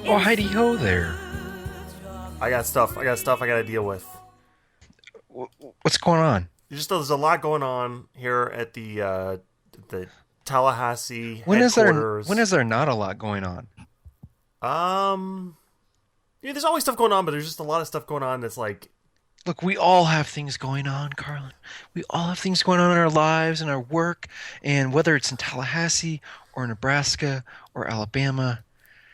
Oh, Heidi ho there. I got stuff. I got to deal with. What's going on? There's a lot going on here at the Tallahassee When is there when headquarters. is there not a lot going on? Um, there's always stuff going on, but there's just a lot of stuff going on that's like, Look, we all have things going on, Carlin. We all have things going on in our lives and our work, and whether it's in Tallahassee or Nebraska or Alabama.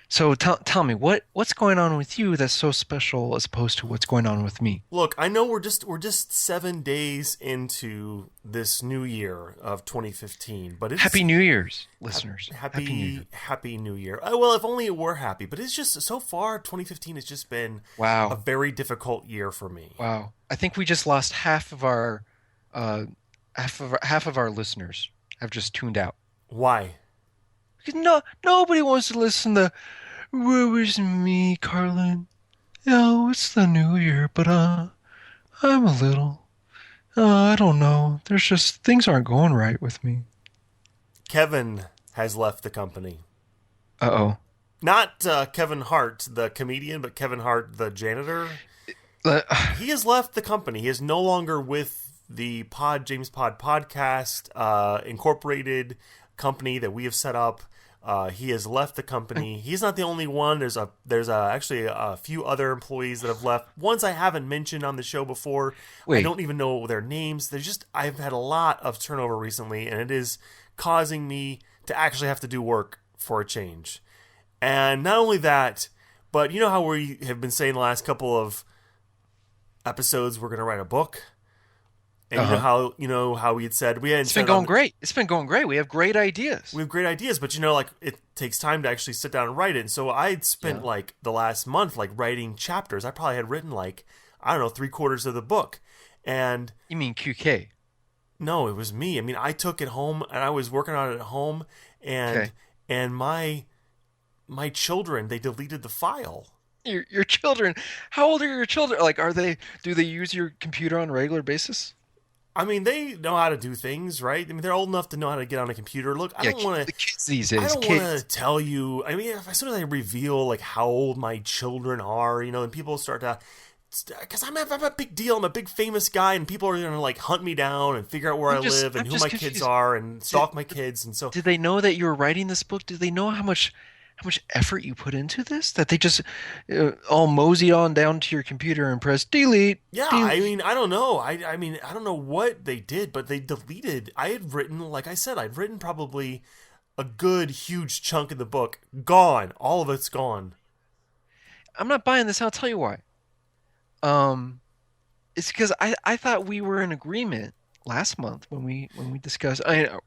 So tell me what's going on with you that's so special as opposed to what's going on with me? look, I know we're just 7 days into this new year of 2015, but Happy it's New Year's, listeners. Happy New Year. happy New Year. Well, if only it were happy, but it's just so far 2015 has just been a Wow. very difficult year for me. Wow. I think we just lost uh half of our listeners have just tuned out. Why? Because nobody wants to listen to woe is me, Carlin. Oh, it's the new year, but I'm a little I don't know. There's just things aren't going right with me. Kevin has left the company. Uh-oh. Not Kevin Hart, the comedian, but Kevin Hart, the janitor. Uh, He has left the company. He is no longer with the James Pod podcast incorporated company that we have set up. He has left the company. He's not the only one. There's actually a few other employees that have left. Ones I haven't mentioned on the show before. I Wait. don't even know their names. I've had a lot of turnover recently, and it is causing me to actually have to do work for a change. And not only that, but you know how we have been saying the last couple of episodes we're going to write a book, and Uh-huh. you know how we had said we hadn't It's been said on going great. It's been going great. We have great ideas. we have great ideas, but like it takes time to actually sit down and write it. And so I'd spent Yeah. like the last month like writing chapters. I probably had written like, I don't know, three-quarters of the book. And You mean QK? no, it was me. I mean, I took it home and I was working on it at home, and Okay. my children, they deleted the file. Your children. How old are your children? Like, do they use your computer on a regular basis? I mean, they know how to do things, right? I mean, they're old enough to know how to get on a computer. Look, Yeah, the kids these I days, don't want to kids. tell you. I mean, as soon as I reveal like how old my children are, and people start to, because I'm a big deal. I'm a big famous guy, and people are gonna like hunt me down and figure out where I live I'm and who just my kids confused. are and Did, stalk my kids. And so, did they know that you were writing this book? Did they know how much effort you put into this? That they just all mosey on down to your computer and press delete, yeah, I delete. mean, I don't know. I mean, I don't know what they did, but they deleted. I had written, like I said, I'd written probably a good huge chunk of the book. Gone. All of it's gone. I'm not buying this. I'll tell you why. Um, it's because I thought we were in agreement last month when we discussed. I know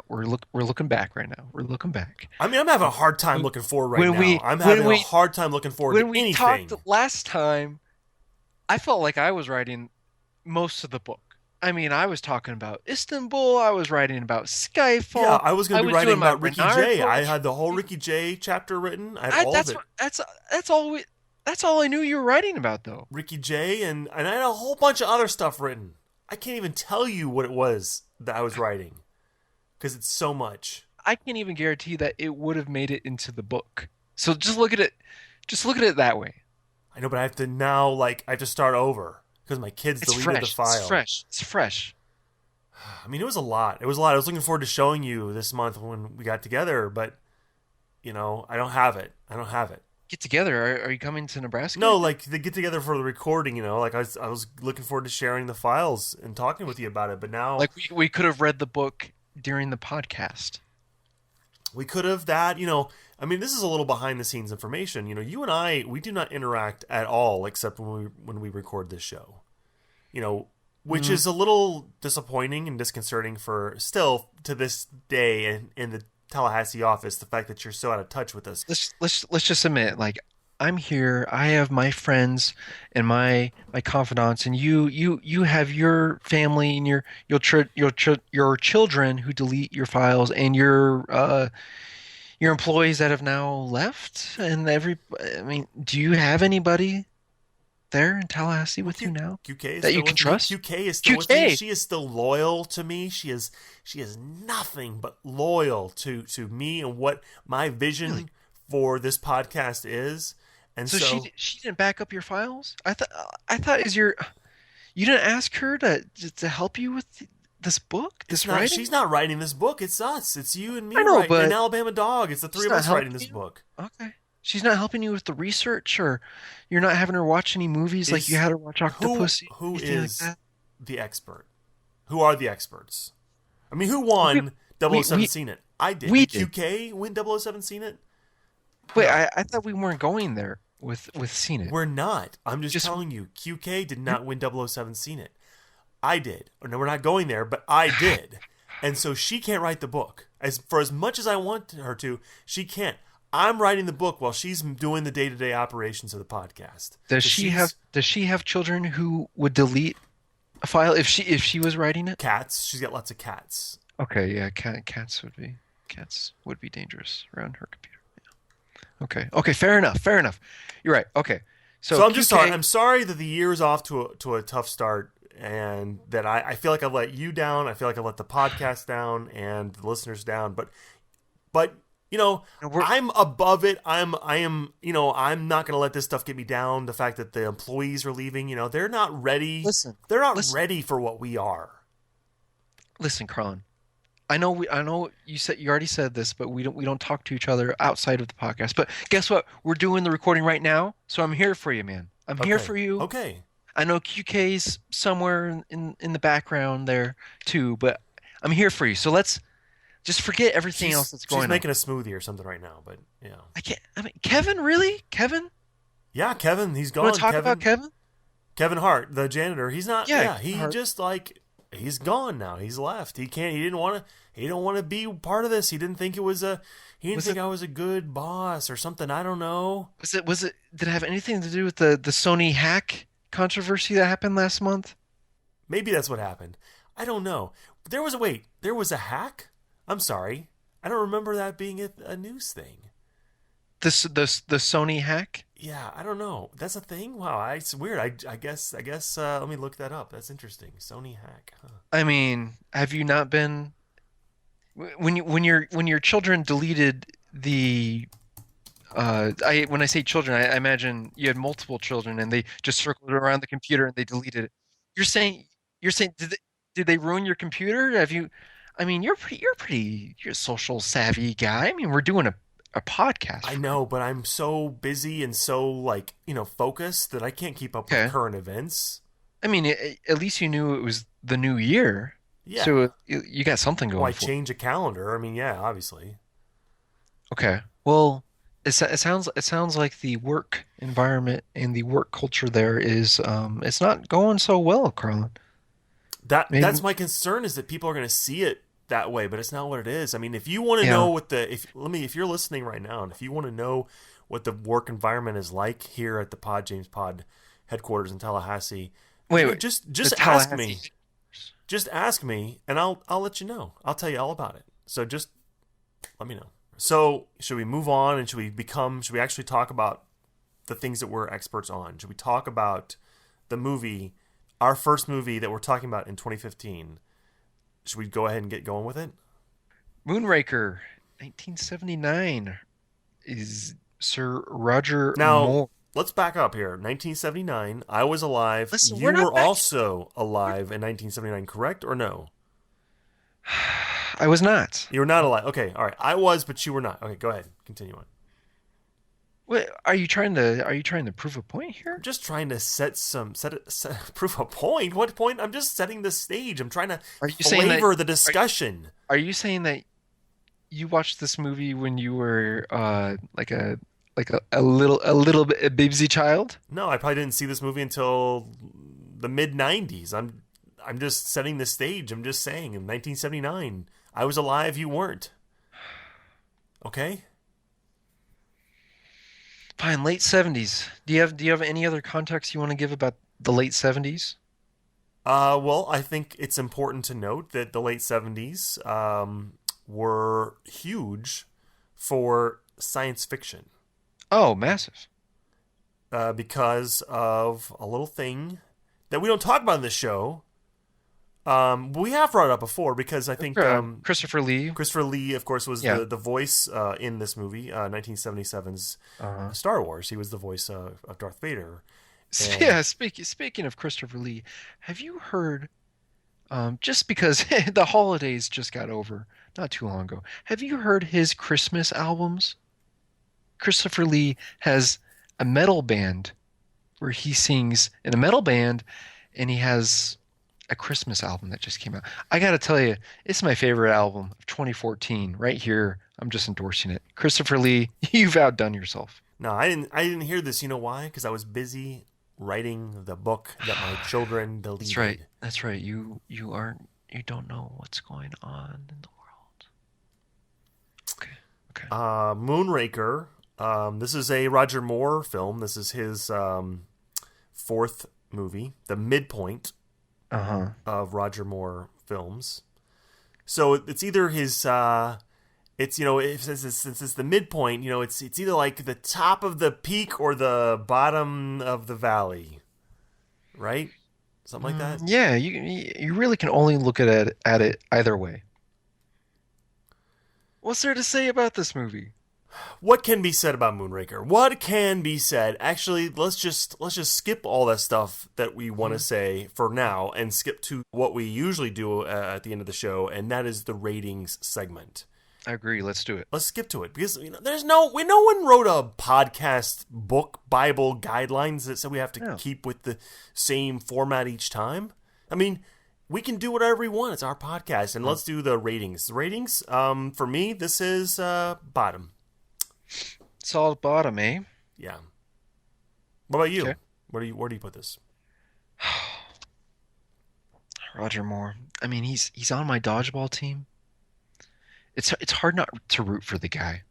we're looking back right now. We're looking back. I mean, I'm having a hard time looking forward right When now. we I'm when having a we hard time looking forward when to we talked anything. last time, I felt like I was writing most of the book. I mean, I was talking about Istanbul. I was writing about Yeah, Skyfall. I was going I to be was doing writing my about Ricky Renard Jay. I poetry. had the whole Ricky Jay chapter written. I had I, all of that's it. that's all that's all I knew you were writing about, though. Ricky Jay, and I had a whole bunch of other stuff written. I can't even tell you what it was that I was writing because it's so much. I can't even guarantee that it would have made it into the book. So just look at it that way. I know, but I have to now, like, I have to start over because my kids It's deleted the fresh. It's file. fresh. It's fresh. I mean, it was a lot. It was a lot. I was looking forward to showing you this month when we got together, but, I don't have it. I don't have it. Get together. Are you coming to Nebraska? No, like they get together for the recording, like I was looking forward to sharing the files and talking with you about it, but now Like we could have read the book during the podcast. we could have that. I mean, this is a little behind the scenes information. You and I, we do not interact at all except when we record this show. Which Mm, is a little disappointing and disconcerting for still to this day in the Tallahassee office, the fact that you're so out of touch with us. let's just admit, like I'm here. I have my friends and my confidants, and you have your family and your children who delete your files, and your employees that have now left, and I mean, do you have anybody there in Tallahassee Well, with you now QK is that you still can with me. trust? QK is still with me. QK. She is still loyal to me. She is nothing but loyal to me and what my Really? vision for this podcast is. And So so she didn't back up your files? I thought is your you didn't ask her to help you with this book, it's this not, writing? she's not writing this book. It's us. It's you and I me know, writing an but Alabama Dog. It's the three she's of not us writing helping this you. book. Okay. She's not helping you with the research, or you're not having her watch any movies like you Is had her watch Octopussy, who anything like is that. the expert? Who are the experts? I mean, who We won we 007 we Seen It? I did. we Did did. QK win 007 Seen It? Wait, No. I thought we weren't going there with Seen It. We're not. I'm just Just telling you, QK did you're, not win 007 Seen It. I did. No, we're not going there, but I did. And so she can't write the book. As much as I want her to, she can't. I'm writing the book while she's doing the day-to-day operations of the podcast. So she's does she have children who would delete a file if she was writing it? cats. She's got lots of cats. Okay, yeah, cats would be dangerous around her computer. Okay. Okay, fair enough. Fair enough. You're right. Okay. So So I'm just sorry. QK, I'm sorry that the year is off to a tough start, and that I feel like I've let you down. I feel like I've let the podcast down and the listeners down. But you know, we're I'm above it. I am. You know, I'm not gonna let this stuff get me down. The fact that the employees are leaving. You know, they're not ready. listen. They're not Listen. ready for what we are. Listen, Carlin. I know you already said this, but we don't talk to each other outside of the podcast. But guess what? We're doing the recording right now, so I'm here for you, man. I'm here Okay. for you. Okay. I know QK's somewhere in the background there too, but I'm here for you. So let's just forget everything else that's She's going on. making a smoothie or something right now. But yeah. I can't. I mean, Kevin, really? Kevin? Yeah, Kevin. He's You want gone. to talk about Kevin? Kevin Hart, the janitor. He's not. Yeah, Yeah, Kevin he Hart. just like he's gone now. He's left. He can't. He didn't want to. He don't want to be part of this. He didn't think it was a. He didn't Was think it I was a good boss or something. I don't know. was it did it have anything to do with the Sony hack controversy that happened last month? Maybe that's what happened. I don't know. There was a wait. There was a hack. I'm sorry. I don't remember that being a news thing. The Sony hack? Yeah, I don't know. That's a thing. Wow, it's weird. I guess. I guess. Let me look that up. That's interesting. Sony hack. Huh. I mean, have you not been when your children deleted the I when I say children, I imagine you had multiple children and they just circled around the computer and they deleted it. You're saying you're saying did they ruin your computer? Have you I mean, you're a social savvy guy. I mean, we're doing a podcast I for know, but I'm so busy and so like focused that I can't keep up with okay. current events. I mean, at least you knew it was the new year, Yeah. so you got something Why going for. change a calendar? I mean, yeah, obviously. Okay. Well, it sounds like the work environment and the work culture there is it's not going so well, Carlin. That's Maybe my concern is that people are going to see it that way, but it's not what it is. I mean, if you want to know yeah. what the if you're listening right now and if you want to know what the work environment is like here at the Pod James Pod headquarters in Tallahassee, Wait. The just ask me. Tallahassee. Just ask me and I'll let you know. I'll tell you all about it. So just let me know. So, should we move on and should we actually talk about the things that we're experts on? Should we talk about the movie, our first movie that we're talking about in 2015? Should we go ahead and get going with it? Moonraker, 1979 is Sir Roger Now, Moore. let's back up here. 1979, I was alive. Listen, we're You not were back. also alive in 1979, correct or no? I was not. You were not alive. Okay, all right. I was, but you were not. Okay, go ahead. Continue on. What are you trying to prove a point I'm here? just trying to prove a point. What point? I'm just setting the stage. I'm trying to Are you saying that flavor the are, discussion. are you saying that you watched this movie when you were a little bit a babesy child? No, I probably didn't see this movie until the mid '90s. I'm just setting the stage. I'm just saying in 1979, I was alive. You weren't. Okay. Fine, late 70s. Do you have any other context you want to give about the late 70s? Well, I think it's important to note that the late '70s were huge for science fiction Oh, massive. because of a little thing that we don't talk about in this show. We have brought it up before because I think Christopher Lee. Christopher Lee, of course, was Yeah. the voice in this movie, 1977's Uh, Star Wars. He was the voice of Darth Vader. And yeah. Speaking of Christopher Lee, have you heard? Just because the holidays just got over not too long ago, have you heard his Christmas albums? Christopher Lee has a metal band where he sings in a metal band, and he has a Christmas album that just came out. I gotta tell you, it's my favorite album of 2014. Right here, I'm just endorsing it. Christopher Lee, you've outdone yourself. no, I didn't hear this. You know why? Because I was busy writing the book that my children That's right. deleted. That's right. You don't know what's going on in the world. Okay. Okay. Moonraker. This is a Roger Moore film. This is his fourth movie, the midpoint Uh-huh. of Roger Moore films. So it's either his. It's since it's the midpoint, it's either like the top of the peak or the bottom of the valley, right? Something like that. Yeah, you really can only look at it either way. What's there to say about this movie? What can be said about Moonraker? What can be said? Actually, let's just skip all that stuff that we want to say for now and skip to what we usually do at the end of the show, and that is the ratings segment. I agree. Let's do it. Let's skip to it because no one wrote a podcast book Bible guidelines that said we have to No. keep with the same format each time. I mean, we can do whatever we want. It's our podcast, and let's do the ratings. The ratings, for me, this is bottom. Solid bottom, eh? Yeah. What about you? Okay. Where do you put this? Roger Moore. I mean, he's on my dodgeball team. It's hard not to root for the guy.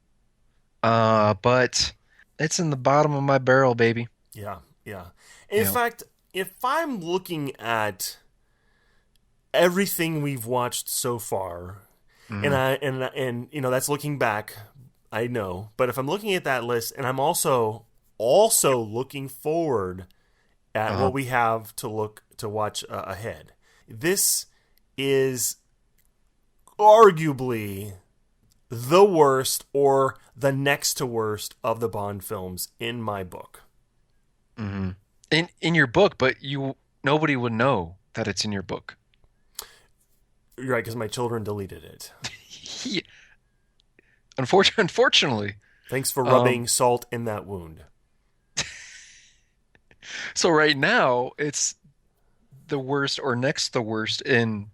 But it's in the bottom of my barrel, baby. Yeah, yeah. In Yeah. fact, if I'm looking at everything we've watched so far, and Mhm. that's looking back, I know. But if I'm looking at that list, and I'm also looking forward at Uh-huh. what we have to watch ahead, this is arguably the worst or the next to worst of the Bond films in my book. hmm In your book, but nobody would know that it's in your book. You're right, because my children deleted it. He, unfortunately. Thanks for Um, rubbing salt in that wound. so right now it's the worst or next to the worst in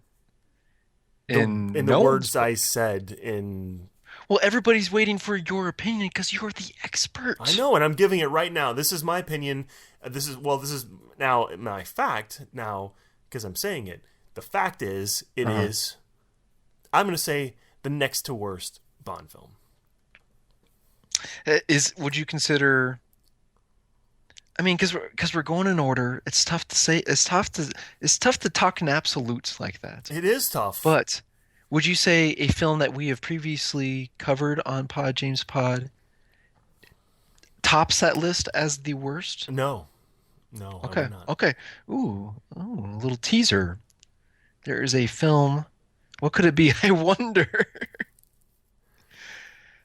In the no one's words I book. said in. Well, everybody's waiting for your opinion because you're the I expert. know, and I'm giving it right now. This is my opinion. This is now my fact now because I'm saying it. The fact is, it Uh-huh. is. I'm going to say the next to worst Bond film. Would you consider? I mean, because we're going in order. It's tough to say. It's tough to talk in absolutes like that. It is tough. But would you say a film that we have previously covered on Pod James Pod tops that list as the worst? No, no, I Okay. would not. Okay. Ooh, a little teaser. There is a film. What could it be? I wonder.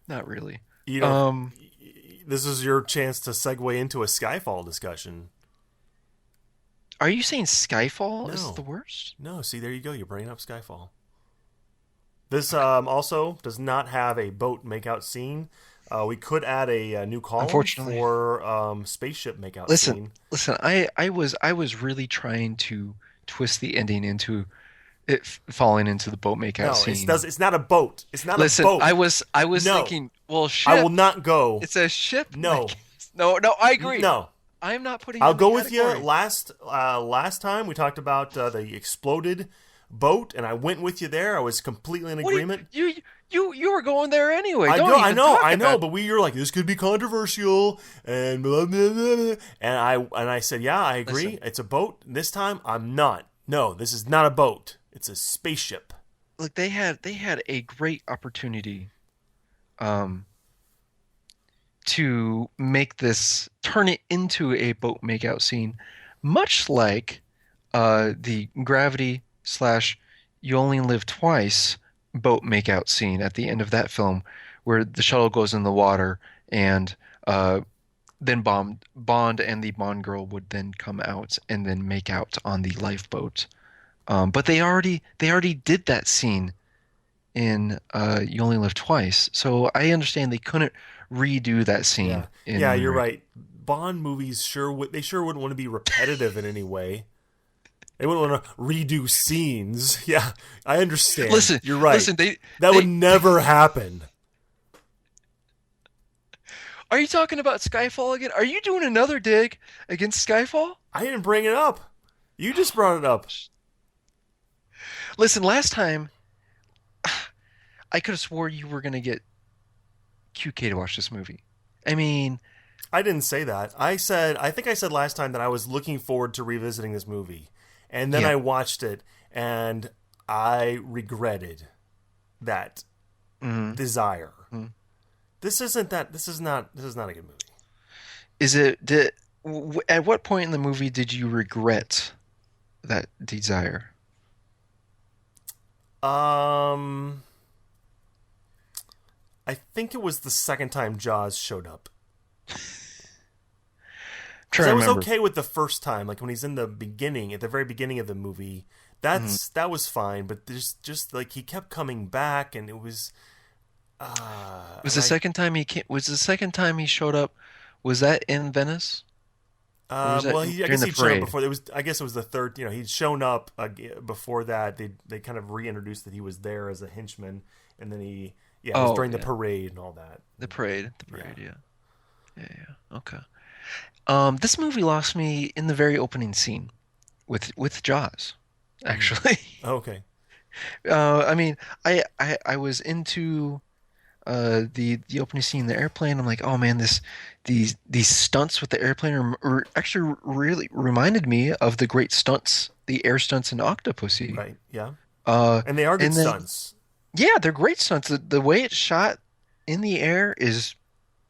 Not really. You know, Um, this is your chance to segue into a Skyfall discussion. are you saying Skyfall is No, the worst? no. See, there you go. You're bringing up Skyfall. This also does not have a boat makeout scene. We could add a new column Unfortunately. for spaceship makeout Listen, scene. listen. I was really trying to twist the ending into it falling into the boat makeout No, scene. it's not a boat. It's not a Listen, boat. I was No, thinking, well, I will ship. not go. It's a ship. No, No, no, I agree. no. I'm not putting it I'll in go the with you. category. Last time we talked about the exploded boat, and I went with you there. I was completely in What do agreement. you were going there anyway. I Don't know, I even know, talk I know, about but you're like, this could be controversial, and blah, blah, blah, blah. And I said, yeah, I agree. Listen. It's a boat. This time, I'm not. No, this is not a boat. It's a spaceship. Look, they had a great opportunity um to make this turn it into a boat makeout scene, much like the Gravity slash You Only Live Twice boat makeout scene at the end of that film, where the shuttle goes in the water and uh, then Bond and the Bond girl would then come out and then make out on the lifeboat. But they already did that scene in You Only Live Twice, so I understand they couldn't redo that Yeah, scene in yeah, you're Moonraker. right. Bond movies they sure wouldn't want to be repetitive in any way. They wouldn't want to redo scenes. Yeah, I understand. Listen, You're right. listen, That would they never happen. are you talking about Skyfall again? Are you doing another dig against Skyfall? I didn't bring it up. You just brought it up. Listen, last time I could have swore you were gonna get QK to watch this movie. I mean, I didn't say that. I think I said last time that I was looking forward to revisiting this movie. And then yeah. I watched it and I regretted that hmm desire. This is not a good movie. Is it at what point in the movie did you regret that desire? Um I think it was the second time Jaws showed up. I'm Because trying I to was remember. okay with the first time, like when he's in the beginning, at the very beginning of the movie. Mhm. That was fine, but there's just like he kept coming back, and it was Was and the I second time he came, was the second time he showed up, was that in Venice or was that well, I during guess the he'd shown up parade? before. It was I guess it was the third. You know, he'd shown up before that. They kind of reintroduced that he was there as a henchman, and then it was Oh during the yeah, parade and all that. the Yeah. parade, yeah, yeah, yeah. Okay. This movie lost me in the very opening scene with Jaws, Mm. actually. Okay. I mean, I was into the opening scene in the airplane. I'm like, oh man, these stunts with the airplane actually really reminded me of the great stunts, the air stunts in Octopussy. Right. Yeah. Uh, And they are good and then stunts. yeah, they're great stunts. The way it's shot in the air is,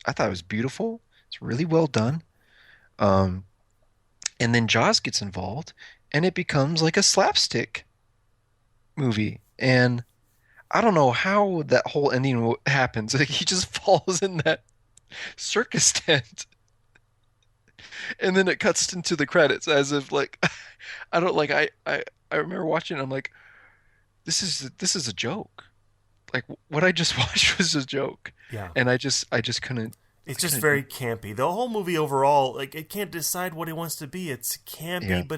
I thought it was beautiful. It's really well done. Um, and then Jaws gets involved, and it becomes like a slapstick movie. And I don't know how that whole ending happens. Like he just falls in that circus tent, and then it cuts into the credits as if like I don't like I remember watching. I'm like, this is a joke. Like what I just watched was a joke, Yeah. and I just couldn't It's I just couldn't. very campy. The whole movie overall, like it can't decide what it wants to be. It's Yeah, campy,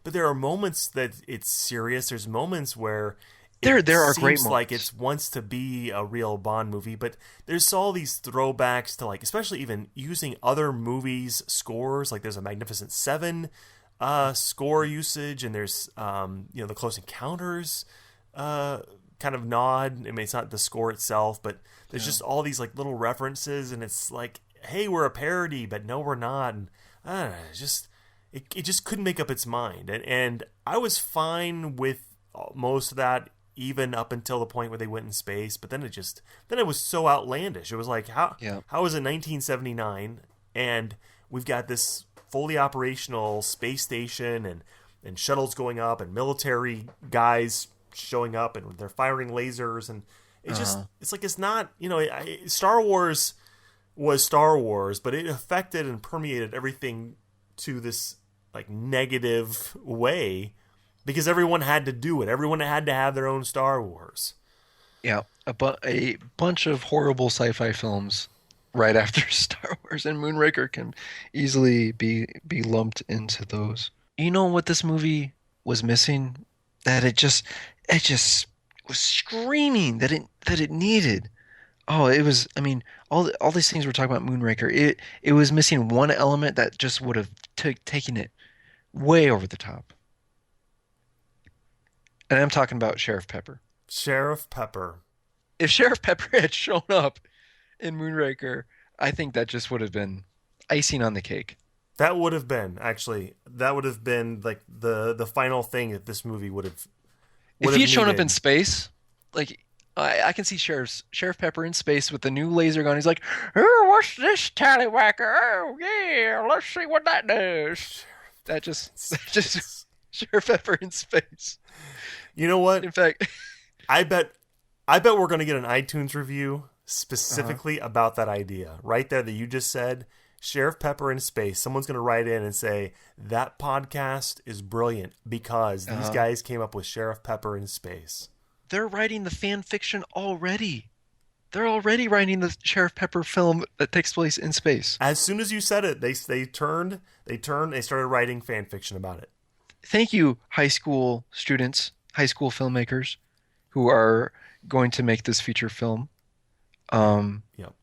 but there are moments that it's serious. There's moments where it there are great seems like moments. it wants to be a real Bond movie, but there's all these throwbacks to like, especially even using other movies' scores. Like there's a Magnificent Seven score usage, and there's the Close Encounters uh, kind of nod. I mean, it's not the score itself, but there's Yeah. just all these like little references, and it's like, hey, we're a parody, but no, we're not. And I don't know, it just couldn't make up its mind, and I was fine with most of that. Even up until the point where they went in space, but then it was so outlandish. It was like Yeah. how is it 1979 and we've got this fully operational space station and shuttles going up and military guys showing up and they're firing lasers, and Uh-huh. it's like it's not, Star Wars was Star Wars, but it affected and permeated everything to this like negative way because everyone had to do it. Everyone had to have their own Star Wars. Yeah, a bunch of horrible sci-fi films right after Star Wars, and Moonraker can easily be lumped into those. You know what this movie was missing? That it just was screaming that it needed. Oh, it was. I mean, all these things we're talking about Moonraker. It was missing one element that just would have taken it way over the top. And I'm talking about Sheriff Pepper. Sheriff Pepper. If Sheriff Pepper had shown up in Moonraker, I think that just would have been icing on the cake. That would have been actually that would have been like the final thing that this movie would If he have had shown up in needed. space, like I can see Sheriff Pepper in space with the new laser gun. He's like, "Oh, what's this tallywhacker? Oh yeah, let's see what that does." That just Sheriff that just Space. Sheriff Pepper in space. You know what? In fact, I bet I bet we're going to get an iTunes review uh-huh. specifically about that idea right there that you just said. Sheriff Pepper in space. Someone's going to write in and say that podcast is brilliant because these Uh-huh. guys came up with Sheriff Pepper in space. They're writing the fan fiction already. They're already writing the Sheriff Pepper film that takes place in space. As soon as you said it, they started writing fan fiction about it. Thank you, high school students, high school filmmakers who are going to make this feature film. Yep. Um, Yep.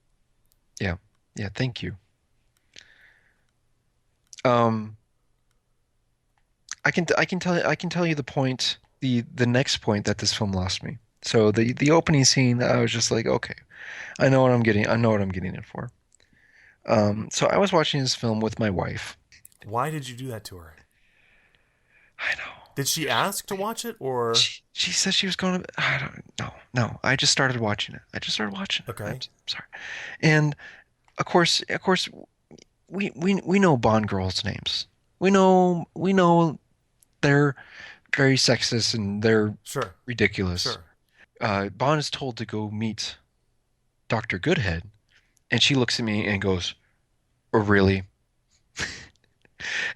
yeah, yeah, thank you. Um, I can tell you the point, the next point that this film lost me. So the opening scene, I was just like, okay, I know what I'm getting. I know what I'm getting it for. So I was watching this film with my wife. Why did you do that to her? I know. Did she ask to watch it or She said she was going to. I don't know. No, I just started watching it. I just started watching it. okay? Sorry. And of course, we know Bond girls' names. We know they're very sexist and they're Sure. ridiculous. Sure. Bond is told to go meet Dr. Goodhead, and she looks at me and goes, "Oh, really?"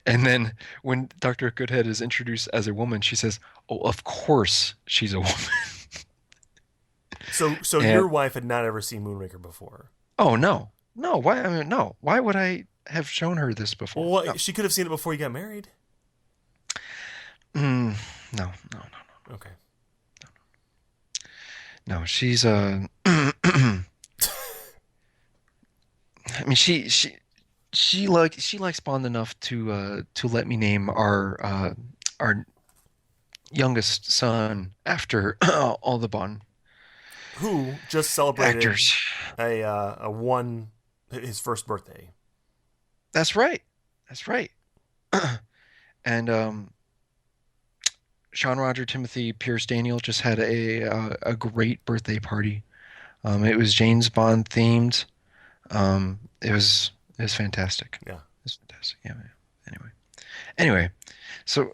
And then when Dr. Goodhead is introduced as a woman, she says, "Oh, of course she's a woman." So And your wife had not ever seen Moonraker before. oh no, no, why? I mean, no, why would I have shown her this Well, before? No, she could have seen it before you got married. mm, no, no, no, Okay. no. She's I mean, she likes Bond enough to let me name our youngest son after all the Bond Who just celebrated actors. a one his first birthday? That's right. That's right. And Sean Roger Timothy Pierce Daniel just had a great birthday party. It was James Bond themed. It was fantastic. Yeah. It was fantastic. Yeah. Yeah. Anyway, so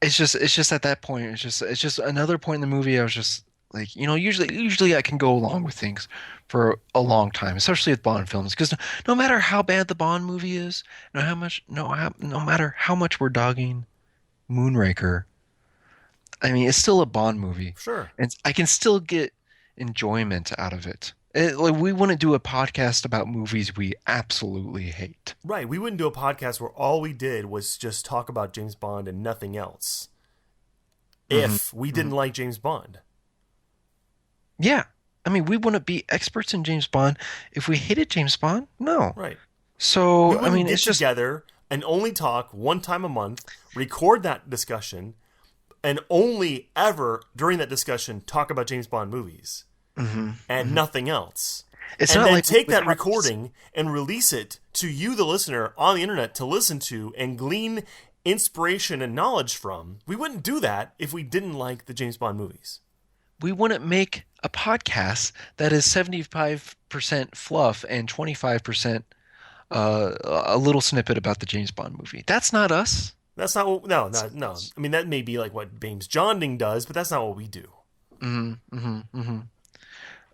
it's just at that point it's just another point in the movie. I was just like, usually I can go along with things for a long time, especially with Bond films, because no matter how bad the Bond movie is, no matter how much we're dogging Moonraker, I mean, it's still a Bond movie, Sure. and I can still get enjoyment out of it. Like, we wouldn't do a podcast about movies we absolutely hate. Right. We wouldn't do a podcast where all we did was just talk about James Bond and nothing else. Hmm. If we Hmm. didn't like James Bond. Yeah. I mean, we wouldn't be experts in James Bond if we hated James Bond. No. Right. We So, I wouldn't mean, get it's just, together and only talk one time a month, record that discussion, and only ever during that discussion talk about James Bond movies hmm and hmm nothing else. It's And not then like take with that podcasts. recording and release it to you, the listener, on the internet to listen to and glean inspiration and knowledge from. We wouldn't do that if we didn't like the James Bond movies. We wouldn't make a podcast that is 75% fluff and 25% a little snippet about the James Bond movie. That's not us. That's not what. No, That's no, not no. us. I mean, that may be like what James Jonding does, but that's not what we do. Hmm. Hmm. Hmm.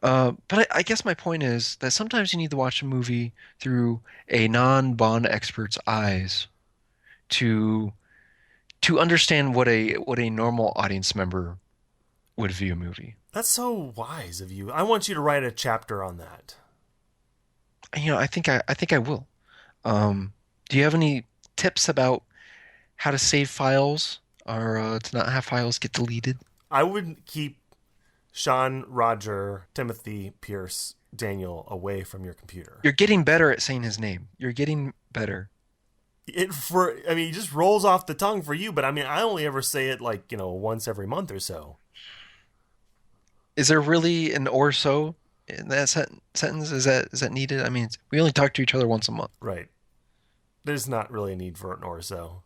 But I guess my point is that sometimes you need to watch a movie through a non-Bond expert's eyes to understand what a normal audience member would view a movie. That's so wise of you. I want you to write a chapter on that. I think I will. Do you have any tips about how to save files or to not have files get deleted? I would keep Sean, Roger, Timothy, Pierce, Daniel away from your computer. You're getting better at saying his name. You're getting better. I mean, it just rolls off the tongue for you, but I mean, I only ever say it like, once every month or so. Is there really an or so in that sentence? Is that needed? I mean, we only talk to each other once a month. Right. There's not really a need for an or so.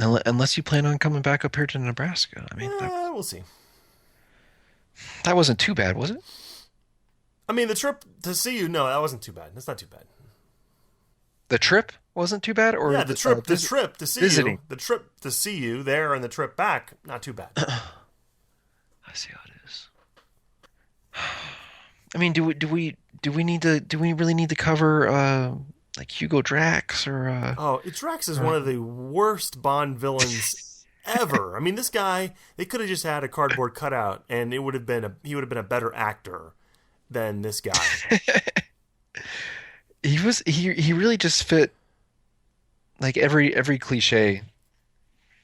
Unless you plan on coming back up here to Nebraska. I mean, We'll see. that wasn't too bad, was it? I mean, the trip to see you, no, that wasn't too bad. That's not too bad. The trip? wasn't too bad, or Yeah, the visit trip to see you, visiting. the trip to see you there, and the trip back, not too bad. I see how it is. I mean, do we really need to cover like Hugo Drax or Oh, Drax is uh one of the worst Bond villains ever. I mean, this guy, they could have just had a cardboard cutout, and he would have been a better actor than this guy. he really just fit like every cliche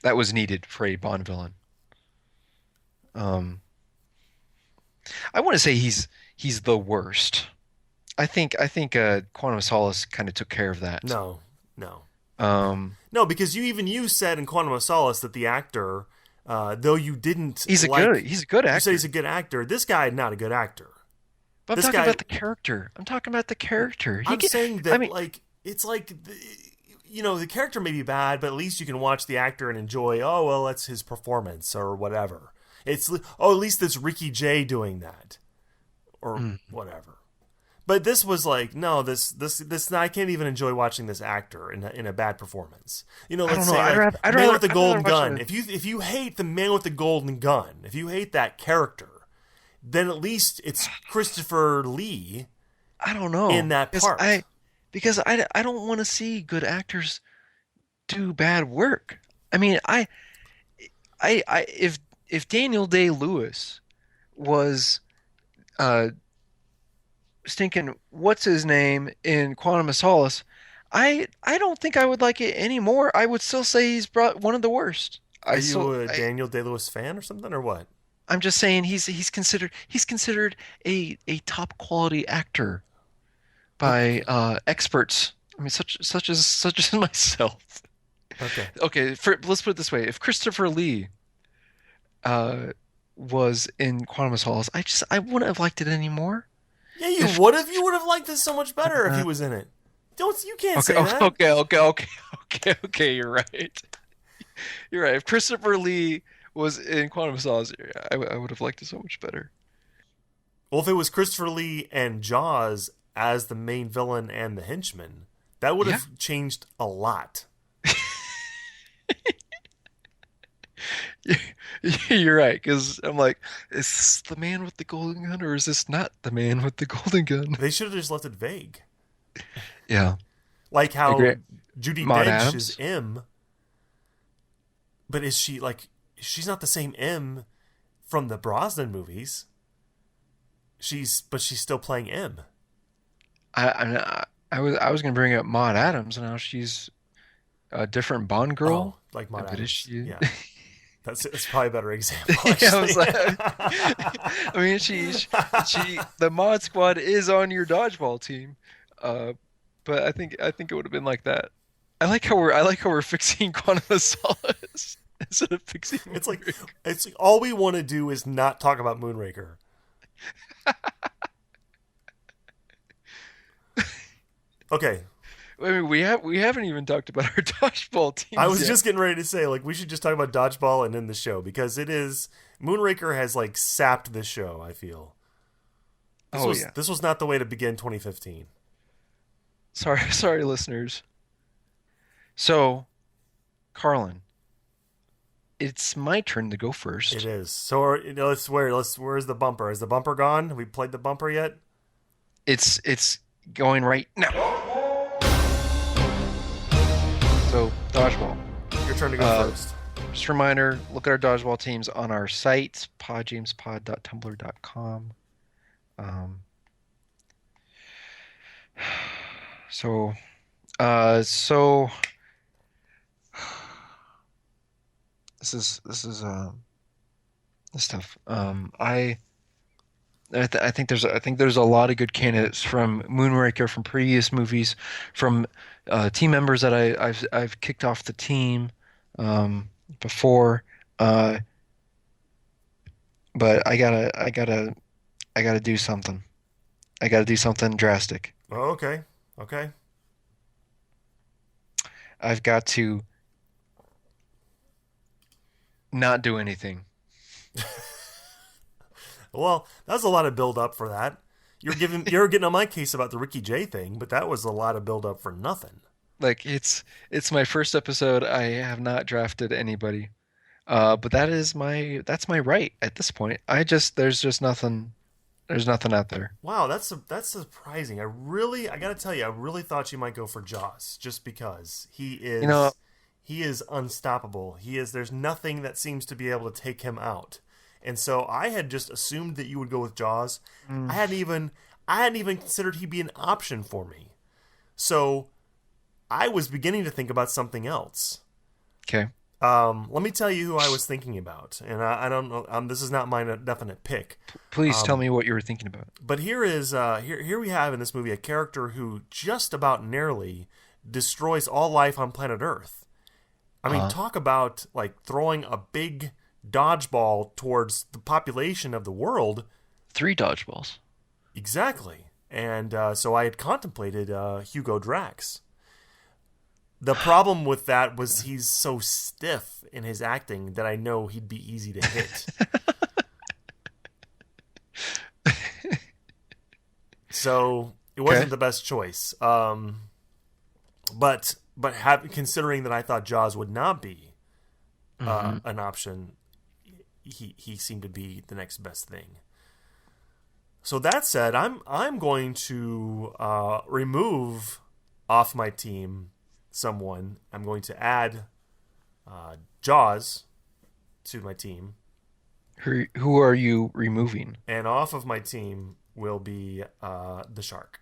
that was needed for a Bond villain. Um, I want to say he's the worst. I think Quantum of Solace kind of took care of that. No, no, Um, no, because you said in Quantum of Solace that the actor, though you didn't like, he's a good you said he's actor. a good actor. This guy not a good actor. But I'm This talking guy, about the character. I'm talking about the character. I'm saying I that mean, like it's like the character may be bad, but at least you can watch the actor and enjoy. Oh well, that's his performance or whatever. At least it's Ricky Jay doing that or mm, whatever. But this was like no, this I can't even enjoy watching this actor in a bad performance. I Let's don't know. say like Man with the I'd rather Golden watch Gun. the. If you hate the Man with the Golden Gun, if you hate that character, then at least it's Christopher Lee I don't in know that part. because I don't want to see good actors do bad work. I mean, I if Daniel Day-Lewis was uh stinking what's his name in Quantum of Solace, I don't think I would like it anymore. I would still say he's brought one of the worst. Are you a Daniel Day Lewis fan or something or what? I'm just saying he's considered a top quality actor by Okay. experts. I mean, such as myself. Okay. Okay, let's put it this way: if Christopher Lee uh, was in Quantum of Solace, I wouldn't have liked it anymore. Yeah, you If would have. You would have liked this so much better if he uh, was in it. Don't you can't okay, say that. okay, you're right. You're right. If Christopher Lee was in Quantum of Solace, I would have liked it so much better. Well, if it was Christopher Lee and Jaws as the main villain and the henchman, that would Yeah, have changed a lot. you're right. Because I'm like, is this the man with the golden gun, or is this not the man with the golden gun? They should have just left it vague, Yeah, like I agree. how Judi Maud Dench is Adams. M, but is she like she's not the same M from the Brosnan movies. She's still playing M. I was gonna bring up Maud Adams, and now she's a different Bond Oh, girl. like Maud But is Adams. she? Yeah, that's probably a better example Yeah, I actually. was like, I mean, the Mod Squad is on your dodgeball team, uh, but I think it would have been like that. I like how we're fixing Quantum of Solace instead of fixing it's like Moonraker. it's like all we want to do is not talk about Moonraker. Okay, I mean, we haven't even talked about our dodgeball I teams was yet. just getting ready to say like we should just talk about dodgeball and end the show because it is Moonraker has like sapped this show. I feel Oh yeah. this was not the way to begin 2015. Sorry, sorry, listeners. So, Carlin, it's my turn to go It first. is so. Where's the bumper? Is the bumper gone? Have we played the bumper yet? It's going right now. So, dodgeball. Your turn to go Uh, first. just a reminder, look at our dodgeball teams on our site, podjamespod.tumblr.com. Um, so, so this is this stuff. I think there's a lot of good candidates from Moonraker, from previous movies, from team members that I've kicked off the team before. Uh, but I gotta do something. I gotta do something drastic. Oh, okay. Okay. I've got to not do anything. Well, that was a lot of build up for that. You're getting on my case about the Ricky Jay thing, but that was a lot of build up for nothing. Like it's my first episode. I have not drafted anybody. But that's my right at this point. There's just nothing out there. Wow, that's surprising. I gotta tell you, I really thought you might go for Jaws, just because You know, he is unstoppable. He is There's nothing that seems to be able to take him out. And so I had just assumed that you would go with Jaws. I mm, hadn't even I hadn't even considered he'd be an option for me. So I was beginning to think about something else. okay. Let me tell you who I was thinking about, and I don't know. This is not my definite pick. Please tell Um, me what you were thinking about. but here we have in this movie a character who just about narrowly destroys all life on planet Earth. I mean, Uh, talk about like throwing a big dodgeball towards the population of the world. three dodgeballs. Exactly. And so I had contemplated Hugo Drax. The problem with that was he's so stiff in his acting that I know he'd be easy to hit. So it Okay. wasn't the best choice. Considering that I thought Jaws would not be Hmm. an option, he seemed to be the next best thing. So that said, I'm going to remove off my team someone. I'm going to add Jaws to my team, Who are you removing? and off of my team will be the shark.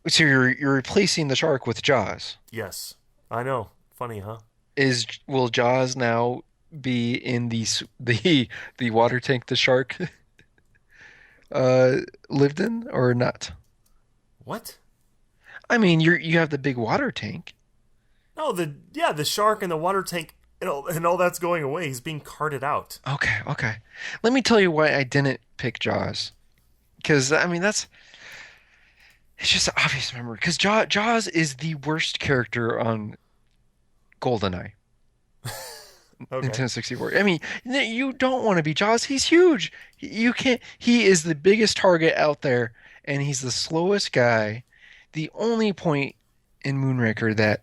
So you're replacing the shark with Jaws. Yes, I know. Funny, huh? Is will Jaws now be in the water tank the shark uh lived in or not? What? I mean, you have the big water tank. No, the shark in the water tank and all that's going away. He's being carted out. Okay, okay. Let me tell you why I didn't pick Jaws. Because I mean it's just an obvious memory. Because Jaws is the worst character on GoldenEye. Okay. Nintendo 64. I mean, you don't want to be Jaws. He's huge. You can't. He is the biggest target out there, and he's the slowest guy. The only point in Moonraker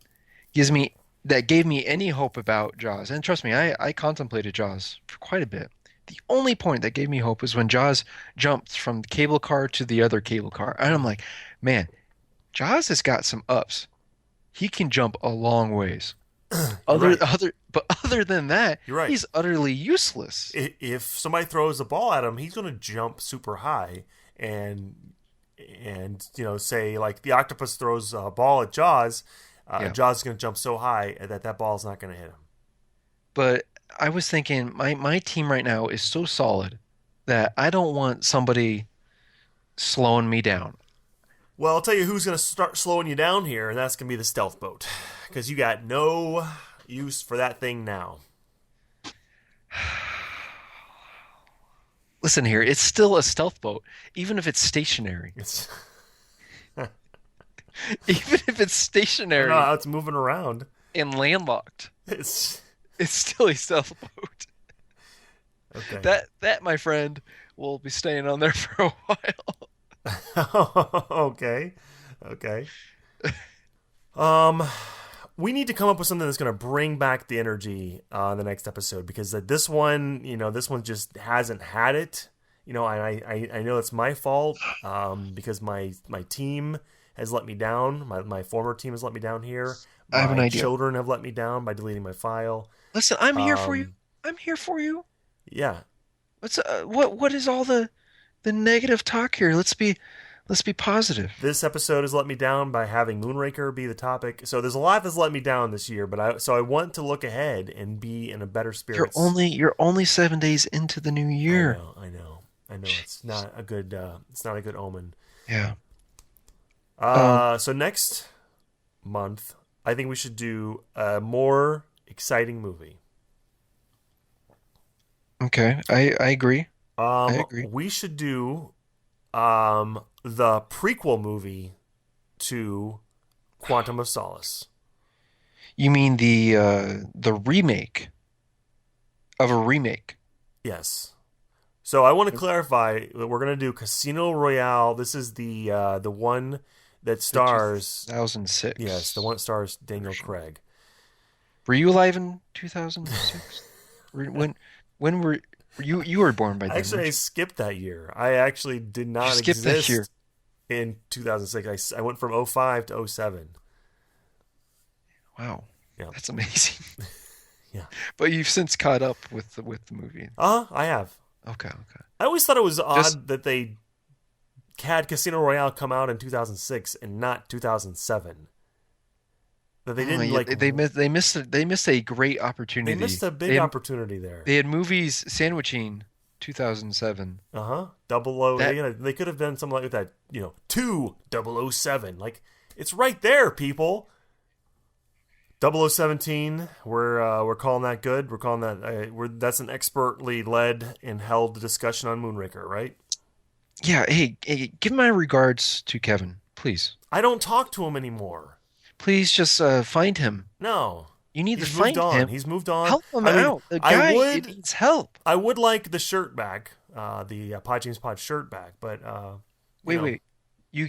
gives me that gave me any hope about Jaws, and trust me, I contemplated Jaws for quite a bit. The only point that gave me hope was when Jaws jumped from the cable car to the other cable car, and I'm Mm. like, man, Jaws has got some ups. He can jump a long ways. You're right. But other than that, You're right. he's utterly useless. If somebody throws a ball at him, he's going to jump super high and say like the octopus throws a ball at Jaws, Yeah. Jaws is going to jump so high that ball's not going to hit him. But I was thinking my team right now is so solid that I don't want somebody slowing me down. Well, I'll tell you who's going to start slowing you down here, and that's going to be the stealth boat, because you got no use for that thing now. Listen here, it's still a stealth boat, even if it's stationary. It's Even if it's I don't know stationary how it's moving around. and landlocked, It's it's still a stealth boat. okay. That, my friend, will be staying on there for a while. Okay. Okay. Um, we need to come up with something that's going to bring back the energy in the next episode, because this one just hasn't had it. I know it's my fault because my team has let me down. My former team has let me down here. I have an My idea. children have let me down by deleting my file. Listen, I'm here for you. Um, I'm here for you. yeah, What is all the negative talk here? Let's be positive. this episode has let me down by having Moonraker be the topic. So there's a lot that's let me down this year, but I want to look ahead and be in a better spirits. You're only 7 days into the new I year. know, I know, I know. Jeez. It's not a good omen. Yeah. Um, So next month, I think we should do a more exciting movie. okay. I agree. I agree. We should do the prequel movie to Quantum of Solace. You mean the remake of a remake? Yes. So I want to clarify that we're going to do Casino Royale. This is the one that The stars. Yes, the 2006 one that stars Daniel version. Craig. Were you alive in 2006? When you were born by then, Actually, I weren't you? skipped that year. I actually did You not skipped that year. exist in 2006. I went from '05 to '07. Wow. Yeah, That's amazing. yeah. But you've since caught up with the movie. I have. Okay, okay. I always thought it was Just odd that they had Casino Royale come out in 2006 and not 2007. That they oh didn't yeah, like. they missed a great They missed opportunity. a big opportunity there. They had movies sandwiching 2007. Uh huh. Double O. That They could have done something like that. Two 007. Like it's right there, people. 0017. We're calling that good. We're calling that. That's an expertly led and held discussion on Moonraker, right? yeah, hey, give my regards to Kevin, please. I don't talk to him anymore. Please just find him. No, You need to he's moved find on. him. He's moved on. Help him I mean, out. The I guy it would needs help. I would like the shirt back, the Pod James Pod shirt back, but you Wait, know, wait. You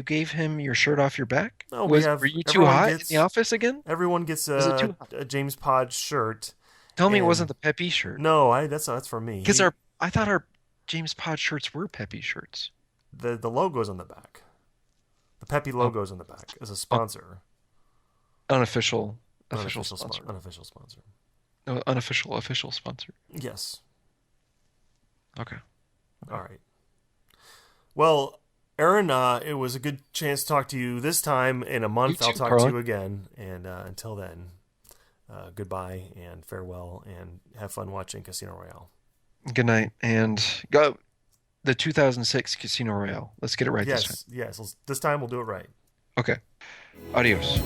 gave him your shirt off your back? no, we Were have you too hot in the office again? everyone gets Was it too hot? a James Pod shirt, Tell me it wasn't and the Peppy shirt. no, that's for me. Because our I thought our James Pod shirts were Peppy shirts. The logo's on the back. The Peppy Oh, logo's on the back as a oh, sponsor, unofficial official sponsor. unofficial sponsor. No, unofficial official sponsor. Yes. Okay. All Okay. right. Well, Aaron, it was a good chance to talk to you this time. In a You month, I'll too, talk to Carlin. you again. And until then, goodbye and farewell, and have fun watching Casino Royale. Good night and go the 2006 Casino Royale. Let's get it right this time. Yes, yes. This time we'll do it right. Okay. Adios.